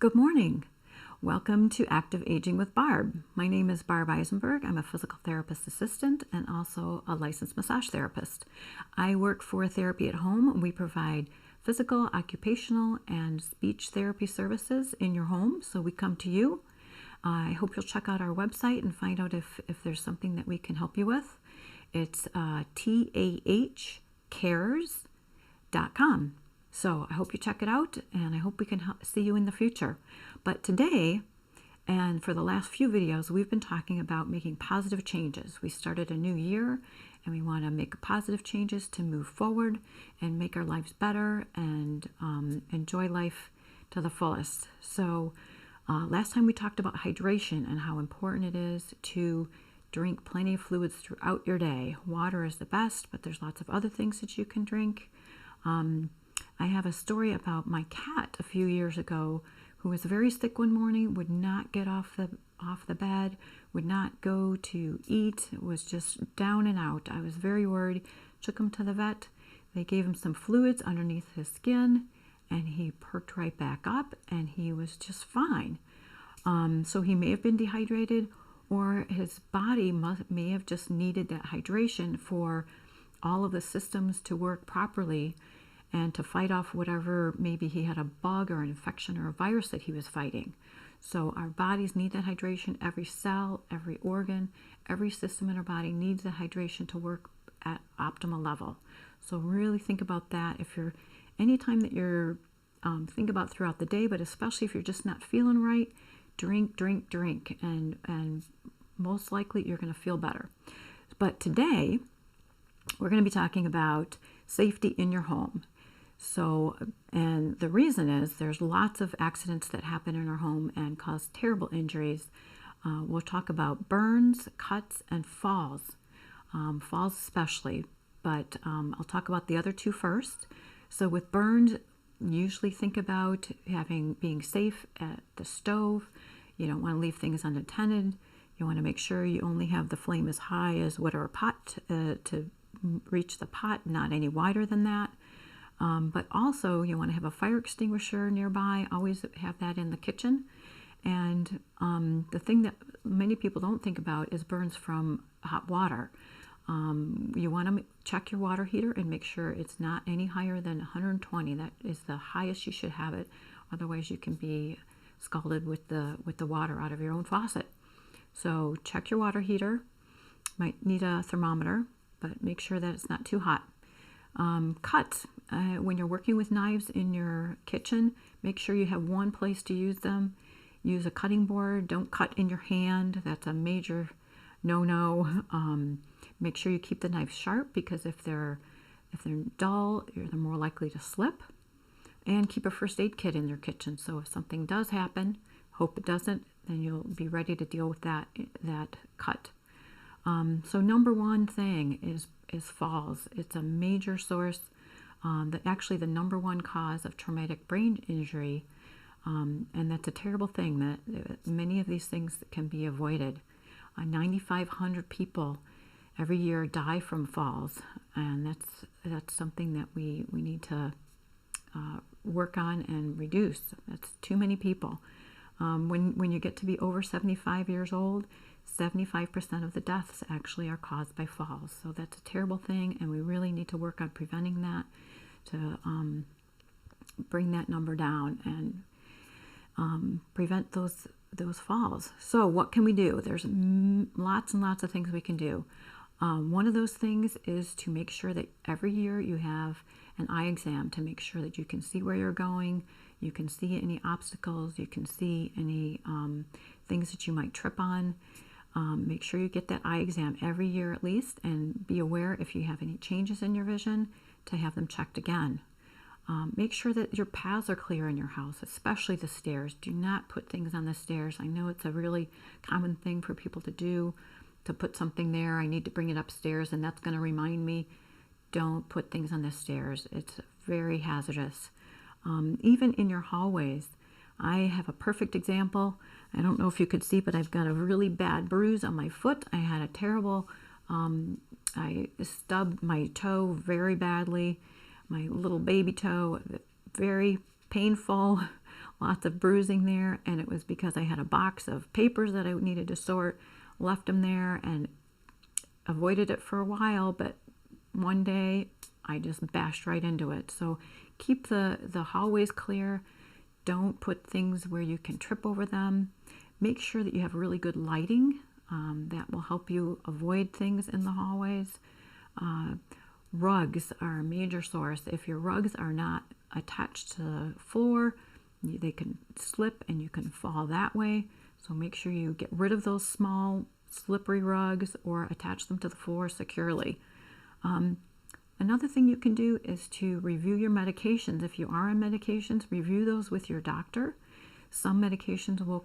Good morning. Welcome to Active Aging with Barb. My name is Barb Eisenberg. I'm a physical therapist assistant and also a licensed massage therapist. I work for Therapy at Home. We provide physical, occupational, and speech therapy services in your home. So we come to you. I hope you'll check out our website and find out if there's something that we can help you with. It's tahcares.com. So I hope you check it out, and I hope we can see you in the future. But today, and for the last few videos, we've been talking about making positive changes. We started a new year, and we want to make positive changes to move forward and make our lives better and enjoy life to the fullest. So last time we talked about hydration and how important it is to drink plenty of fluids throughout your day. Water is the best, but there's lots of other things that you can drink. I have a story about my cat a few years ago who was very sick one morning, would not get off the bed, would not go to eat, was just down and out. I was very worried. Took him to the vet. They gave him some fluids underneath his skin, and he perked right back up, and he was just fine. So he may have been dehydrated, or his body may have just needed that hydration for all of the systems to work properly and to fight off whatever, maybe he had a bug or an infection or a virus that he was fighting. So our bodies need that hydration. Every cell, every organ, every system in our body needs that hydration to work at optimal level. So really think about that. If you're, anytime that you're, think about throughout the day, but especially if you're just not feeling right, drink, and most likely you're going to feel better. But today, we're going to be talking about safety in your home. So, and the reason is there's lots of accidents that happen in our home and cause terrible injuries. We'll talk about burns, cuts, and falls. Falls especially, but I'll talk about the other two first. So with burns, usually think about being safe at the stove. You don't want to leave things unattended. You want to make sure you only have the flame as high as whatever pot to reach the pot, not any wider than that. But also you want to have a fire extinguisher nearby. Always have that in the kitchen. And the thing that many people don't think about is burns from hot water. You want to check your water heater and make sure it's not any higher than 120. That is the highest you should have it. Otherwise you can be scalded with the water out of your own faucet. So check your water heater. Might need a thermometer, but make sure that it's not too hot. Cuts. When you're working with knives in your kitchen, make sure you have one place to use them. Use a cutting board. Don't cut in your hand. That's a major no-no. Make sure you keep the knives sharp, because if they're dull, they're more likely to slip. And keep a first aid kit in your kitchen, so if something does happen, hope it doesn't, then you'll be ready to deal with that cut. So number one thing is falls. It's a major source, actually the number one cause of traumatic brain injury, and that's a terrible thing. That many of these things can be avoided. 9,500 people every year die from falls, and that's something that we need to work on and reduce. That's too many people. When you get to be over 75 years old, 75% of the deaths actually are caused by falls. So that's a terrible thing, and we really need to work on preventing that to bring that number down and prevent those falls. So what can we do? There's lots and lots of things we can do. One of those things is to make sure that every year you have an eye exam to make sure that you can see where you're going, you can see any obstacles, you can see any things that you might trip on. Make sure you get that eye exam every year at least, and be aware if you have any changes in your vision to have them checked again. Make sure that your paths are clear in your house, especially the stairs. Do not put things on the stairs. I know it's a really common thing for people to do, to put something there. I need to bring it upstairs, and that's going to remind me. Don't put things on the stairs. It's very hazardous. Even in your hallways. I have a perfect example. I don't know if you could see, but I've got a really bad bruise on my foot. I had a terrible, I stubbed my toe very badly, my little baby toe, very painful, lots of bruising there, and it was because I had a box of papers that I needed to sort, left them there and avoided it for a while, but one day I just bashed right into it. So keep the hallways clear. Don't put things where you can trip over them. Make sure that you have really good lighting. That will help you avoid things in the hallways. Rugs are a major source. If your rugs are not attached to the floor, they can slip and you can fall that way. So make sure you get rid of those small slippery rugs or attach them to the floor securely. Another thing you can do is to review your medications. If you are on medications, review those with your doctor. Some medications will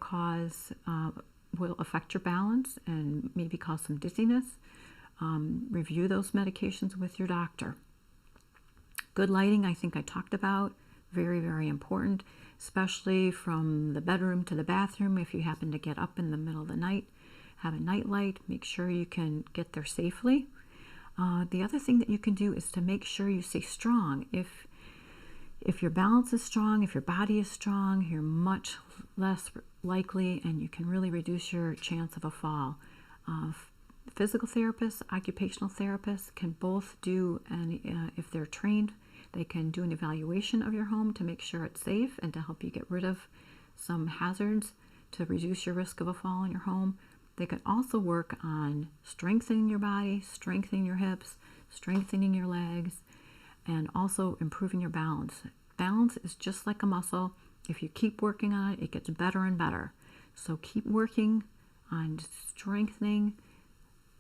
affect your balance and maybe cause some dizziness. Review those medications with your doctor. Good lighting, I think I talked about, very, very important, especially from the bedroom to the bathroom. If you happen to get up in the middle of the night, have a night light, make sure you can get there safely. The other thing that you can do is to make sure you stay strong. If your balance is strong, if your body is strong, you're much less likely and you can really reduce your chance of a fall. Physical therapists, occupational therapists can both do, and if they're trained, they can do an evaluation of your home to make sure it's safe and to help you get rid of some hazards to reduce your risk of a fall in your home. They can also work on strengthening your body, strengthening your hips, strengthening your legs, and also improving your balance. Balance is just like a muscle. If you keep working on it, it gets better and better. So keep working on strengthening,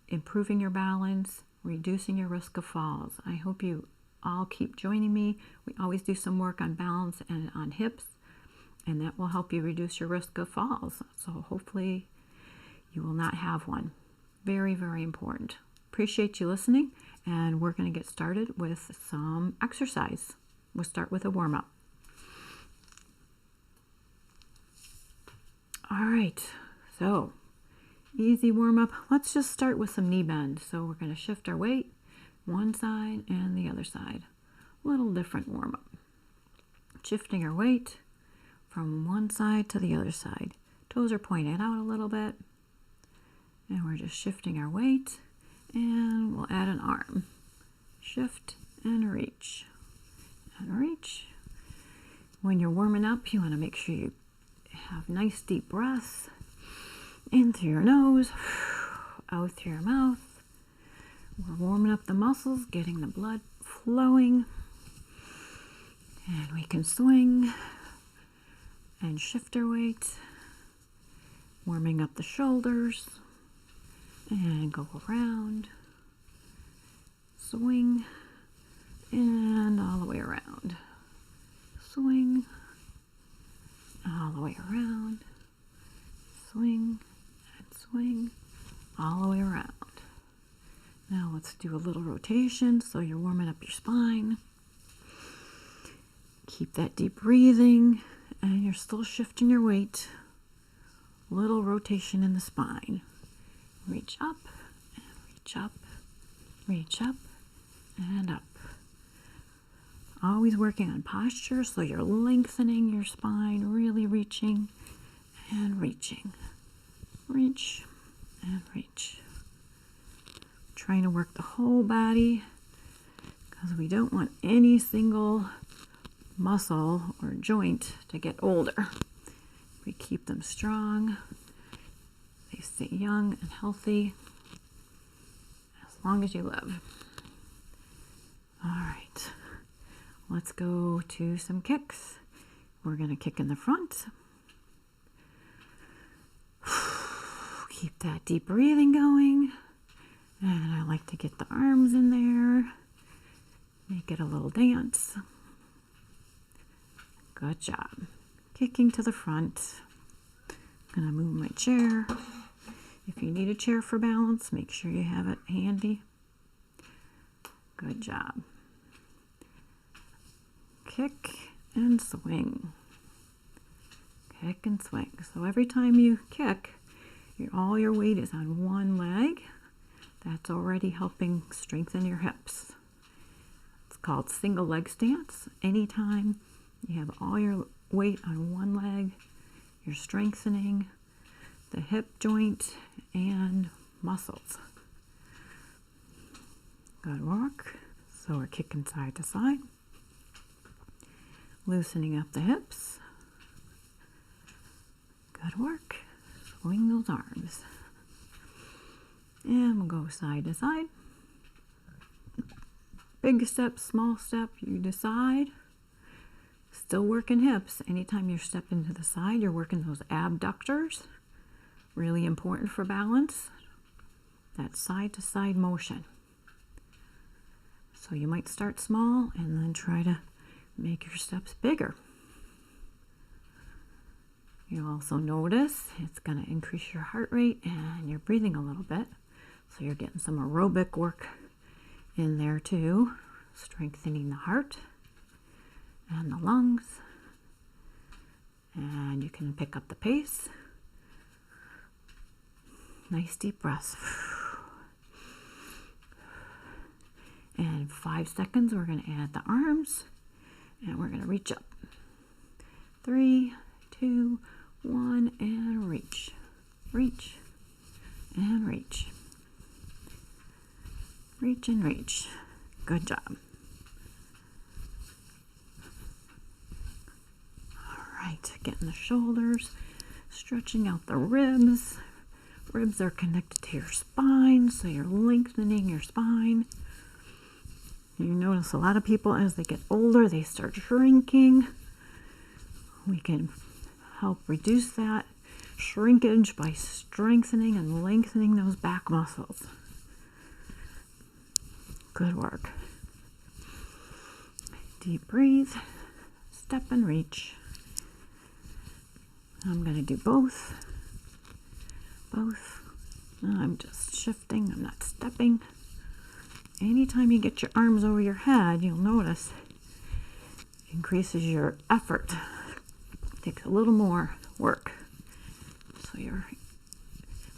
improving your balance, reducing your risk of falls. I hope you all keep joining me. We always do some work on balance and on hips, and that will help you reduce your risk of falls. So hopefully you will not have one. Very, very important. Appreciate you listening, and we're going to get started with some exercise. We'll start with a warm-up. All right, so easy warm-up. Let's just start with some knee bend. So we're going to shift our weight one side and the other side. A little different warm-up. Shifting our weight from one side to the other side. Toes are pointed out a little bit. And we're just shifting our weight, and we'll add an arm. Shift and reach. And reach. When you're warming up, you want to make sure you have nice deep breaths. In through your nose, out through your mouth. We're warming up the muscles, getting the blood flowing. And we can swing and shift our weight. Warming up the shoulders. And go around, swing, and all the way around. Swing, all the way around. Swing, and swing, all the way around. Now let's do a little rotation so you're warming up your spine. Keep that deep breathing, and you're still shifting your weight. Little rotation in the spine. Reach up, and reach up, reach up, and up. Always working on posture, so you're lengthening your spine, really reaching and reaching. Reach and reach. Trying to work the whole body because we don't want any single muscle or joint to get older. We keep them strong. They stay young and healthy as long as you live. All right, let's go to some kicks. We're going to kick in the front. Keep that deep breathing going. And I like to get the arms in there. Make it a little dance. Good job. Kicking to the front. I'm going to move my chair. If you need a chair for balance, make sure you have it handy. Good job. Kick and swing. Kick and swing. So every time you kick, all your weight is on one leg. That's already helping strengthen your hips. It's called single leg stance. Anytime you have all your weight on one leg, you're strengthening the hip joint and muscles. Good work. So we're kicking side to side, loosening up the hips. Good work. Swing those arms. And we'll go side to side. Big step, small step, you decide. Still working hips. Anytime you're stepping to the side, you're working those abductors. Really important for balance. That side to side motion. So you might start small and then try to make your steps bigger. You'll also notice it's going to increase your heart rate and your breathing a little bit. So you're getting some aerobic work in there too, strengthening the heart and the lungs. And you can pick up the pace. Nice deep breaths. And 5 seconds, we're going to add the arms and we're going to reach up. 3, 2, 1, and reach. Reach and reach. Reach and reach. Good job. All right, getting the shoulders, stretching out the ribs. Ribs are connected to your spine, so you're lengthening your spine. You notice a lot of people as they get older, they start shrinking. We can help reduce that shrinkage by strengthening and lengthening those back muscles. Good work. Deep breathe, step and reach. I'm going to do both. Both. I'm just shifting, I'm not stepping. Anytime you get your arms over your head, you'll notice it increases your effort. It takes a little more work. So you're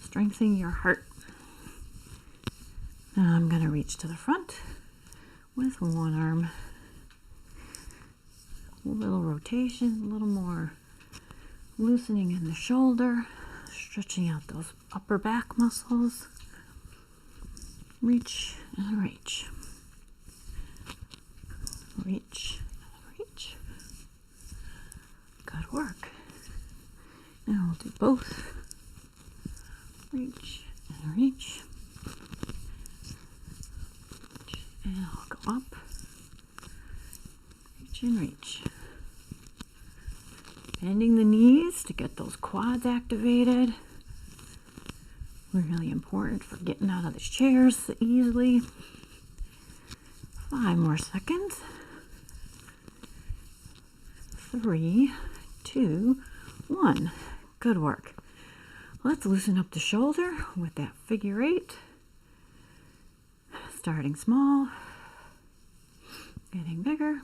strengthening your heart. Now I'm going to reach to the front with one arm. A little rotation, a little more loosening in the shoulder, stretching out those upper back muscles. Reach and reach. Reach and reach. Good work. Now we'll do both. Reach and reach. And I'll go up. Reach and reach. Bending the knees to get those quads activated. Really important for getting out of the chairs easily. 5 more seconds. 3, 2, 1. Good work. Let's loosen up the shoulder with that figure 8. Starting small, getting bigger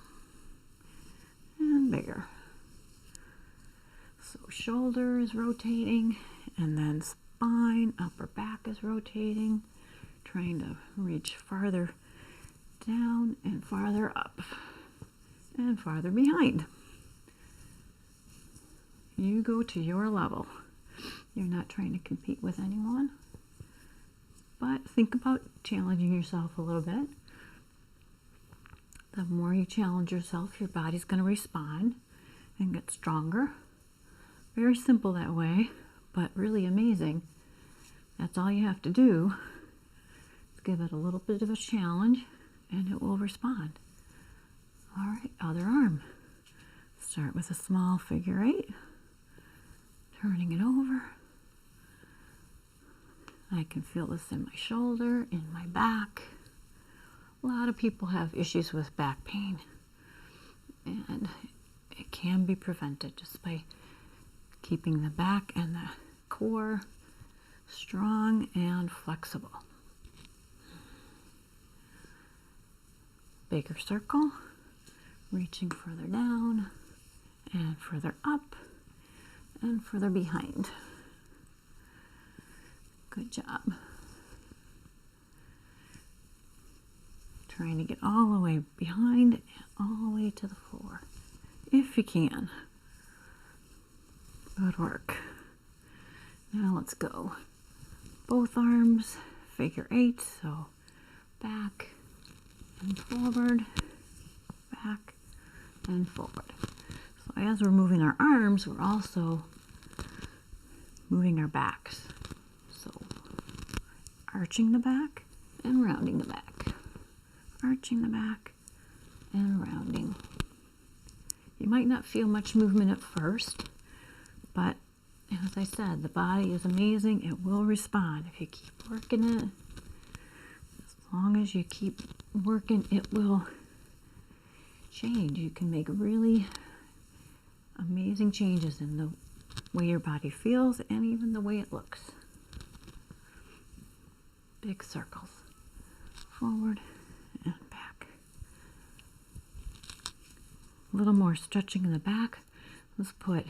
and bigger. So shoulder is rotating, and then spine, upper back is rotating, trying to reach farther down and farther up and farther behind. You go to your level. You're not trying to compete with anyone, but think about challenging yourself a little bit. The more you challenge yourself, your body's going to respond and get stronger. Very simple that way, but really amazing. That's all you have to do. Give it a little bit of a challenge and it will respond. All right, other arm. Start with a small figure 8. Turning it over. I can feel this in my shoulder, in my back. A lot of people have issues with back pain, and it can be prevented just by keeping the back and the core strong and flexible. Bigger circle, reaching further down and further up and further behind. Good job. Trying to get all the way behind and all the way to the floor, if you can. Good work. Now let's go. Both arms, figure 8, so back and forward, back and forward. So as we're moving our arms, we're also moving our backs. So arching the back and rounding the back. Arching the back and rounding. You might not feel much movement at first, but as I said, the body is amazing. It will respond if you keep working it. As long as you keep working, it will change. You can make really amazing changes in the way your body feels and even the way it looks. Big circles. Forward and back. A little more stretching in the back. Let's put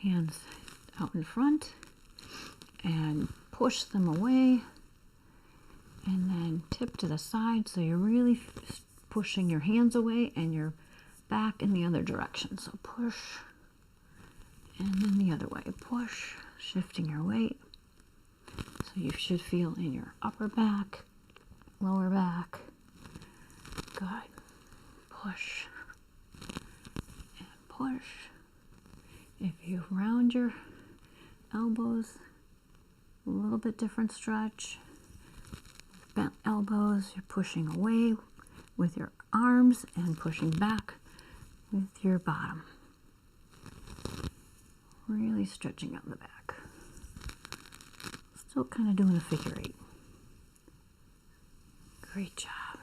hands out in front and push them away, and then tip to the side, so you're really pushing your hands away and your back in the other direction. So push and then the other way. Push, shifting your weight. So you should feel in your upper back, lower back. Good. Push and push. If you round your elbows, a little bit different stretch. Bent elbows, you're pushing away with your arms and pushing back with your bottom. Really stretching out the back. Still kind of doing a figure 8. Great job.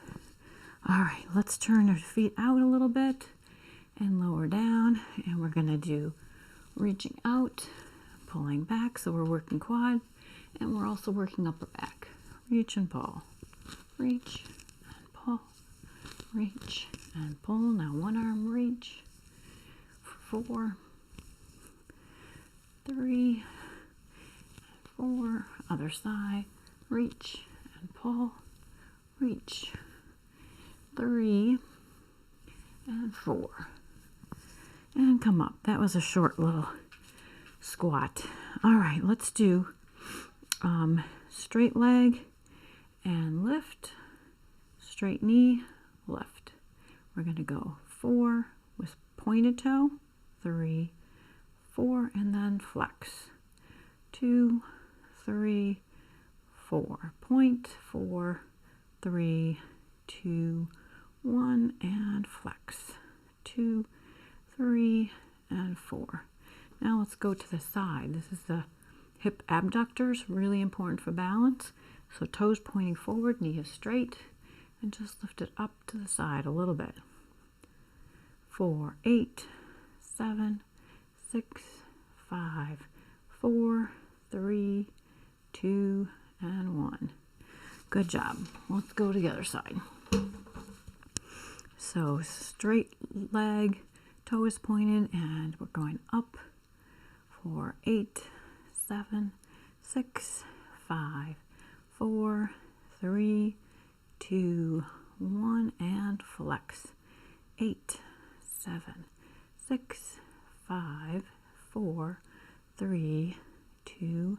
All right, let's turn our feet out a little bit and lower down, and we're going to do reaching out, pulling back, so we're working quad, and we're also working upper back. Reach and pull. Reach and pull. Reach and pull. Now one arm reach. 4, 3, 4. Other side. Reach and pull. Reach. 3 and 4. And come up. That was a short little squat. All right, let's do straight leg and lift, straight knee, lift. We're going to go 4 with pointed toe, 3, 4, and then flex. 2, 3, 4. Point, 4, 3, 2, 1, and flex. 2, 3, and 4. Now let's go to the side. This is the hip abductors, really important for balance. So toes pointing forward, knee is straight, and just lift it up to the side a little bit. 4, 8, 7, 6, 5, 4, 3, 2, and 1. Good job. Let's go to the other side. So straight leg, toe is pointed, and we're going up. 4, 8, 7, 6, 5, 4, 3, 2, 1, and flex. 8, 7, 6, 5, 4, 3, 2,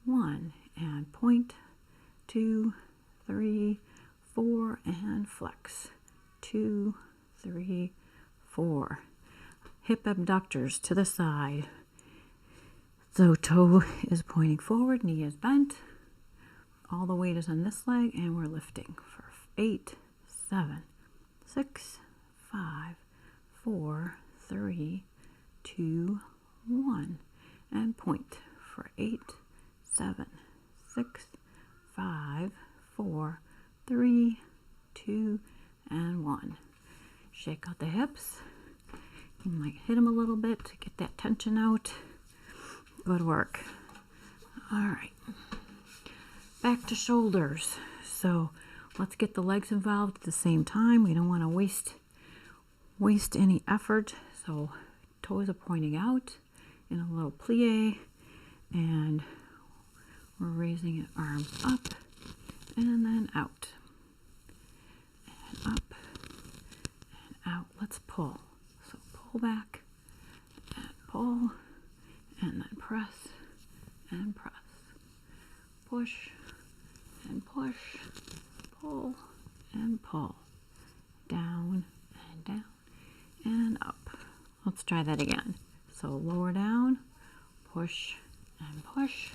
1, and point. 2, 3, 4, and flex. 2, 3, 4. Hip abductors to the side. So toe is pointing forward, knee is bent. All the weight is on this leg, and we're lifting for 8, 7, 6, 5, 4, 3, 2, 1, and point for 8, 7, 6, 5, 4, 3, 2, and 1. Shake out the hips. You might hit them a little bit to get that tension out. Good work. All right. Back to shoulders. So let's get the legs involved at the same time. We don't want to waste any effort. So toes are pointing out in a little plie, and we're raising arms up and then out. And up and out. Let's pull. So pull back and pull press and press. Push and push. Pull and pull. Down and down and up. Let's try that again. So lower down, push and push,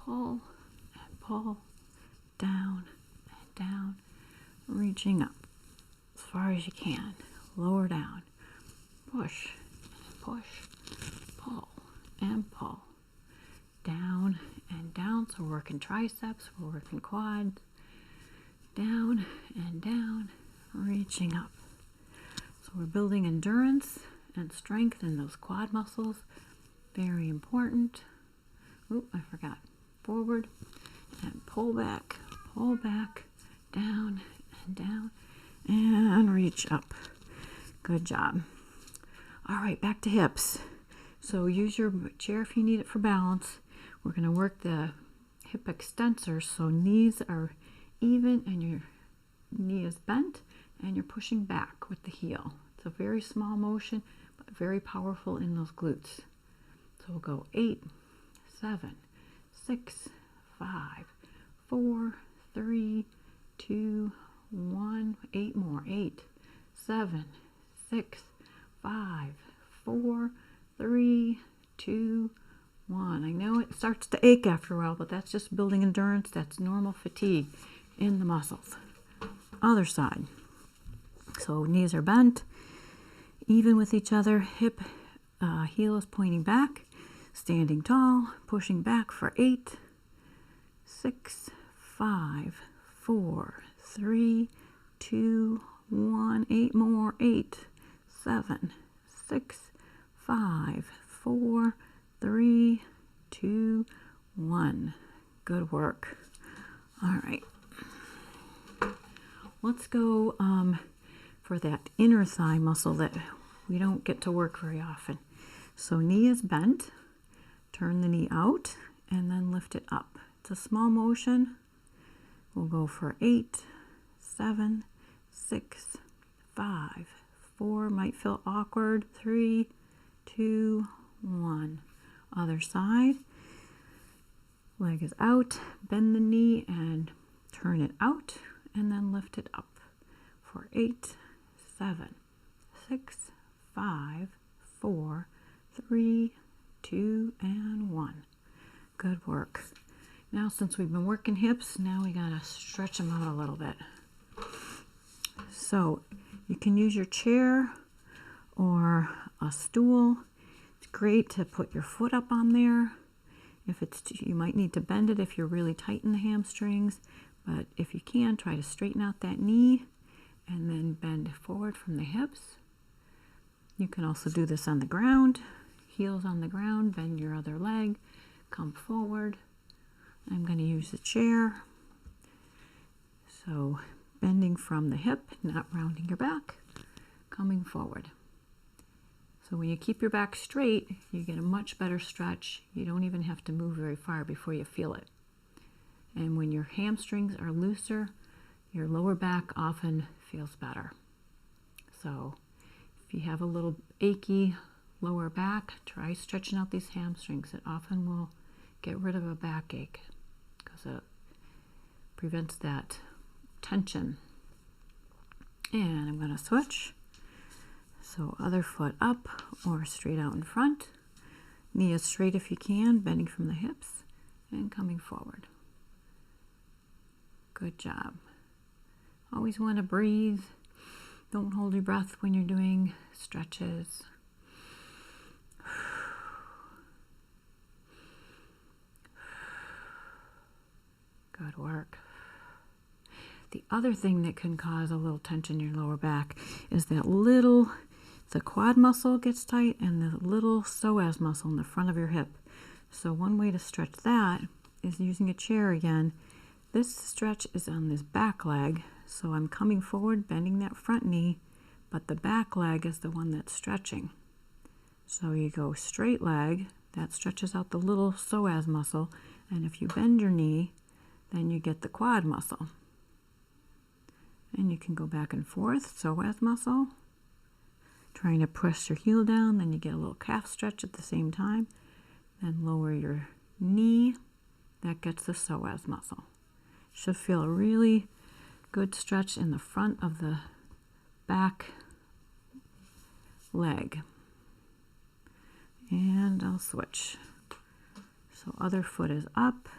pull and pull, down and down, reaching up as far as you can. Lower down, push and push, pull and pull, down and down. So we're working triceps, we're working quads, down and down, reaching up. So we're building endurance and strength in those quad muscles. Very important. Oop, I forgot. Forward and pull back, down and down, and reach up. Good job. All right, back to hips. So use your chair if you need it for balance. We're going to work the hip extensors, so knees are even and your knee is bent and you're pushing back with the heel. It's a very small motion, but very powerful in those glutes. So we'll go 8, 7, 6, 5, 4, 3, 2, 1, 8 more. 8, 7, 6, 5, 4, 3, 2, 1. I know it starts to ache after a while, but that's just building endurance. That's normal fatigue in the muscles. Other side. So knees are bent, even with each other. Hip, heel is pointing back, standing tall, pushing back for 8, 6, 5, 4, 3, 2, 1. 8 more. 8, 7, 6, 5, 4, 3, 2, 1. Good work. All right. Let's go for that inner thigh muscle that we don't get to work very often. So knee is bent, turn the knee out, and then lift it up. It's a small motion. We'll go for 8, 7, 6, 5, 4. Might feel awkward. 3, 2, 1. Other side. Leg is out. Bend the knee and turn it out, and then lift it up for 8, 7, 6, 5, 4, 3, 2, and 1. Good work. Now, since we've been working hips, now we gotta stretch them out a little bit. So you can use your chair or a stool. It's great to put your foot up on there. If it's you might need to bend it if you're really tight in the hamstrings, but if you can, try to straighten out that knee and then bend forward from the hips. You can also do this on the ground. Heels on the ground, bend your other leg, come forward. I'm going to use the chair. So bending from the hip, not rounding your back, coming forward. So when you keep your back straight, you get a much better stretch. You don't even have to move very far before you feel it. And when your hamstrings are looser, your lower back often feels better. So if you have a little achy lower back, try stretching out these hamstrings. It often will get rid of a backache because it prevents that tension. And I'm going to switch. So other foot up or straight out in front. Knee is straight if you can, bending from the hips and coming forward. Good job. Always want to breathe. Don't hold your breath when you're doing stretches. Good work. The other thing that can cause a little tension in your lower back is that the quad muscle gets tight and the little psoas muscle in the front of your hip. So one way to stretch that is using a chair again. This stretch is on this back leg, so I'm coming forward, bending that front knee, but the back leg is the one that's stretching. So you go straight leg, that stretches out the little psoas muscle, and if you bend your knee, then you get the quad muscle. And you can go back and forth, psoas muscle, trying to press your heel down, then you get a little calf stretch at the same time. Then lower your knee. That gets the psoas muscle. Should feel a really good stretch in the front of the back leg. And I'll switch. So other foot is up,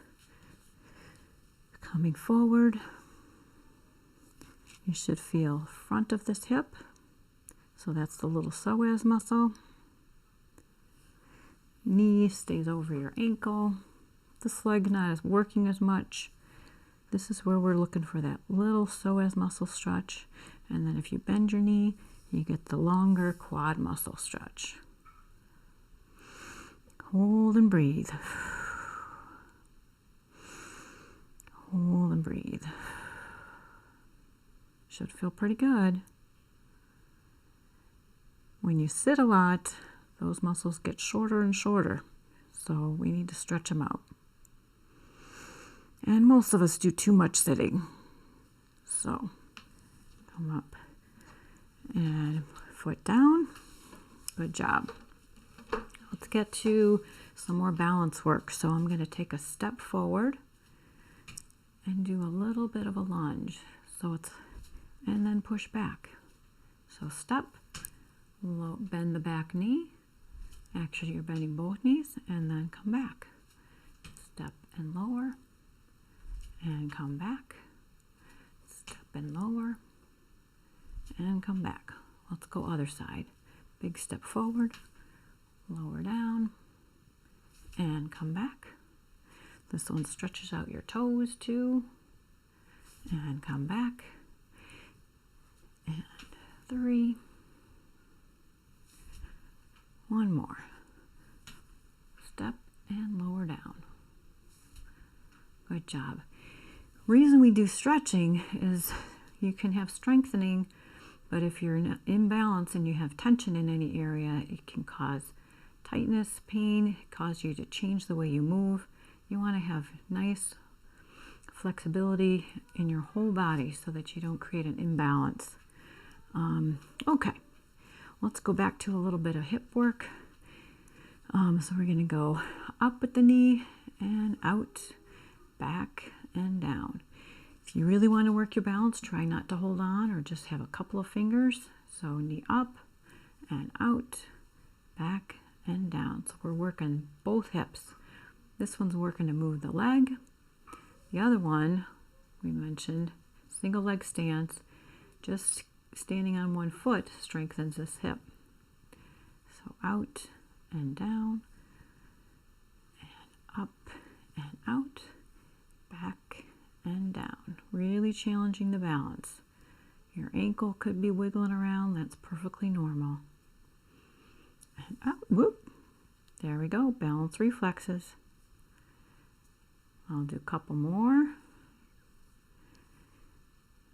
coming forward. You should feel front of this hip. So that's the little psoas muscle. Knee stays over your ankle. This leg not as working as much. This is where we're looking for that little psoas muscle stretch. And then if you bend your knee, you get the longer quad muscle stretch. Hold and breathe. Hold and breathe. Should feel pretty good. When you sit a lot, those muscles get shorter and shorter. So we need to stretch them out. And most of us do too much sitting. So come up and foot down. Good job. Let's get to some more balance work. So I'm going to take a step forward and do a little bit of a lunge. And then push back. So step, bend the back knee. Actually, you're bending both knees, and then come back. Step and lower, and come back. Step and lower, and come back. Let's go other side. Big step forward, lower down, and come back. This one stretches out your toes too, and come back. And 3. One more. Step and lower down. Good job. Reason we do stretching is you can have strengthening, but if you're in imbalance and you have tension in any area, it can cause tightness, pain, cause you to change the way you move. You want to have nice flexibility in your whole body so that you don't create an imbalance. Okay, let's go back to a little bit of hip work. So we're going to go up at the knee and out, back and down. If you really want to work your balance, try not to hold on or just have a couple of fingers. So knee up and out, back and down. So we're working both hips. This one's working to move the leg. The other one we mentioned, single leg stance, just standing on one foot strengthens this hip. So out and down, and up and out, back and down. Really challenging the balance. Your ankle could be wiggling around. That's perfectly normal. And up, whoop. There we go, balance reflexes. I'll do a couple more.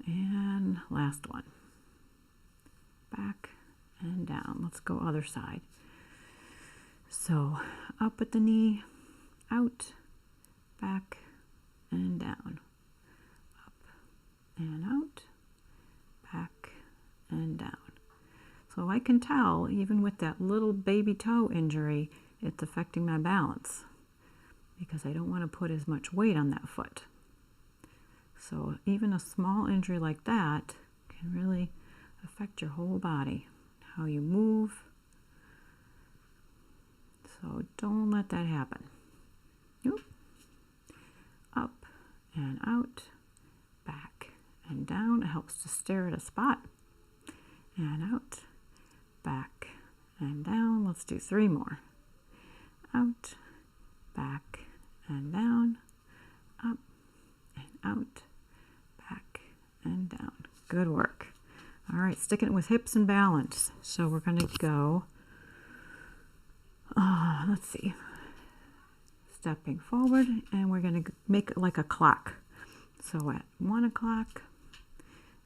And last one. Back and down. Let's go other side. So up at the knee, out, back and down. Up and out, back and down. So I can tell, even with that little baby toe injury, it's affecting my balance because I don't want to put as much weight on that foot. So even a small injury like that can really affect your whole body, how you move. So don't let that happen. Nope. Up and out, back and down. It helps to stare at a spot. And out, back and down. Let's do 3 more. Out, back and down, up and out, back and down. Good work. All right, sticking it with hips and balance. So we're going to go, let's see, stepping forward, and we're going to make it like a clock. So at 1 o'clock,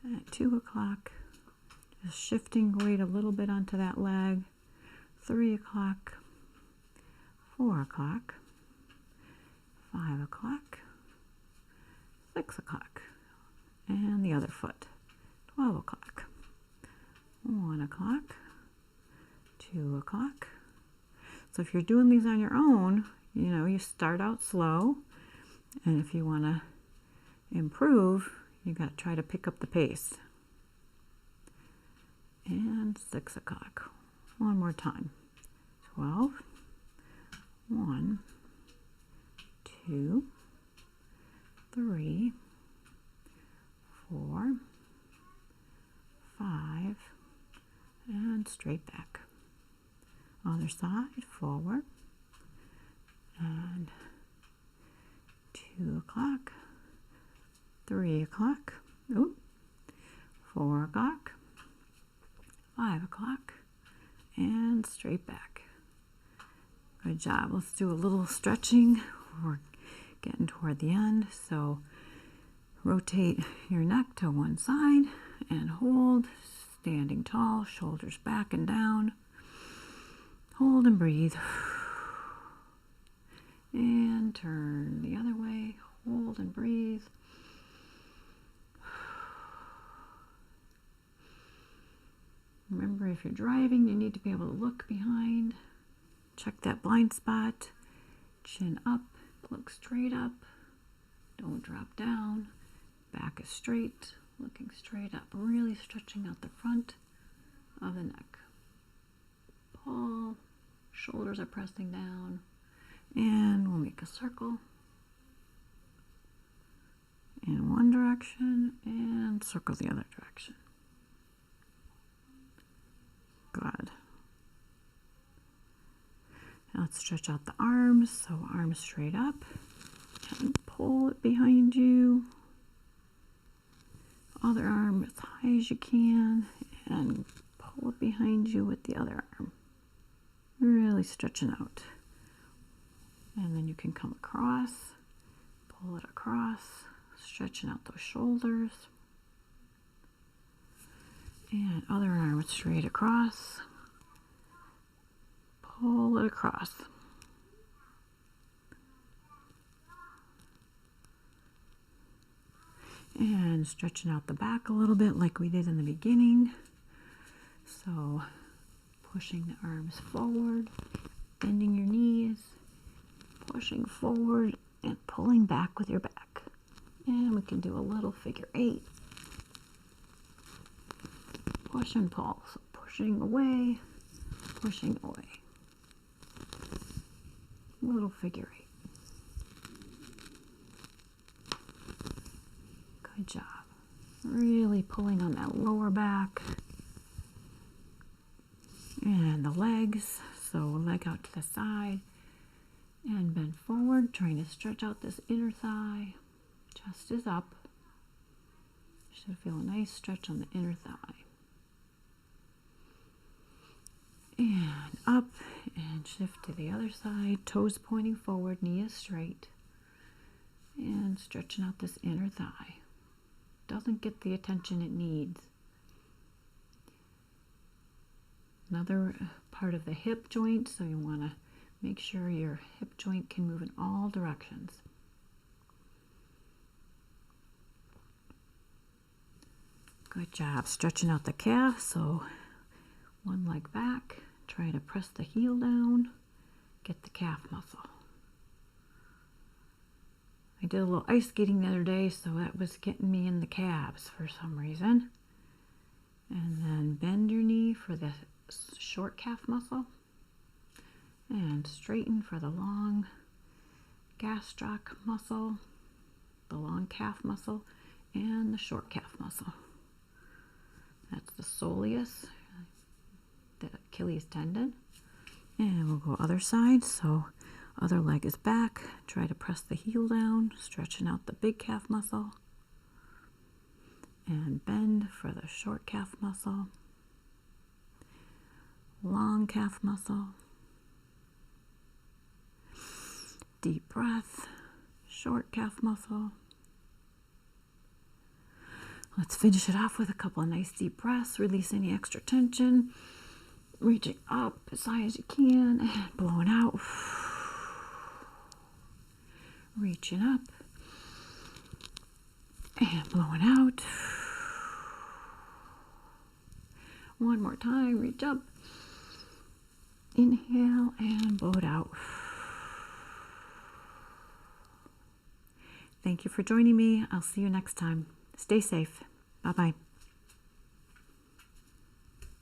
at 2 o'clock, just shifting weight a little bit onto that leg, 3 o'clock, 4 o'clock, 5 o'clock, 6 o'clock, and the other foot, 12 o'clock, 1 o'clock, 2 o'clock, So if you're doing these on your own, you know, you start out slow, and if you want to improve, you got to try to pick up the pace. And 6 o'clock. One more time. 12, 1, 2, 3, 4, 5, and straight back. Other side, forward, and 2 o'clock, 3 o'clock, 4 o'clock, 5 o'clock, and straight back. Good job. Let's do a little stretching. We're getting toward the end, so rotate your neck to one side and hold, standing tall, shoulders back and down. Hold and breathe. And turn the other way. Hold and breathe. Remember, if you're driving, you need to be able to look behind. Check that blind spot. Chin up. Look straight up. Don't drop down. Back is straight. Looking straight up. Really stretching out the front of the neck. Pull. Shoulders are pressing down. And we'll make a circle in one direction and circle the other direction. Good. Now let's stretch out the arms. So arms straight up and pull it behind you. Other arm as high as you can and pull it behind you with the other arm. Really stretching out. And then you can come across, pull it across, stretching out those shoulders. And other arm straight across, pull it across. And stretching out the back a little bit like we did in the beginning. So pushing the arms forward, bending your knees, pushing forward and pulling back with your back. And we can do a little figure 8. Push and pull. So pushing away, pushing away. Little figure 8. Good job. Really pulling on that lower back. And the legs. So leg out to the side. And bend forward, trying to stretch out this inner thigh. Chest is up. Should feel a nice stretch on the inner thigh. And up and shift to the other side. Toes pointing forward, knee is straight. And stretching out this inner thigh. Doesn't get the attention it needs. Another part of the hip joint, so you want to make sure your hip joint can move in all directions. Good job. Stretching out the calf, so one leg back. Try to press the heel down. Get the calf muscle. I did a little ice skating the other day, so that was getting me in the calves for some reason. And then bend your knee for the short calf muscle. And straighten for the long gastroc muscle, the long calf muscle, and the short calf muscle. That's the soleus, the Achilles tendon. And we'll go other side. So other leg is back. Try to press the heel down, stretching out the big calf muscle. And bend for the short calf muscle, long calf muscle. Deep breath, short calf muscle. Let's finish it off with a couple of nice deep breaths. Release any extra tension. Reaching up as high as you can and blowing out. Reaching up and blowing out. One more time, reach up Inhale and blow it out. Thank you for joining me. I'll see you next time. Stay safe. Bye-bye.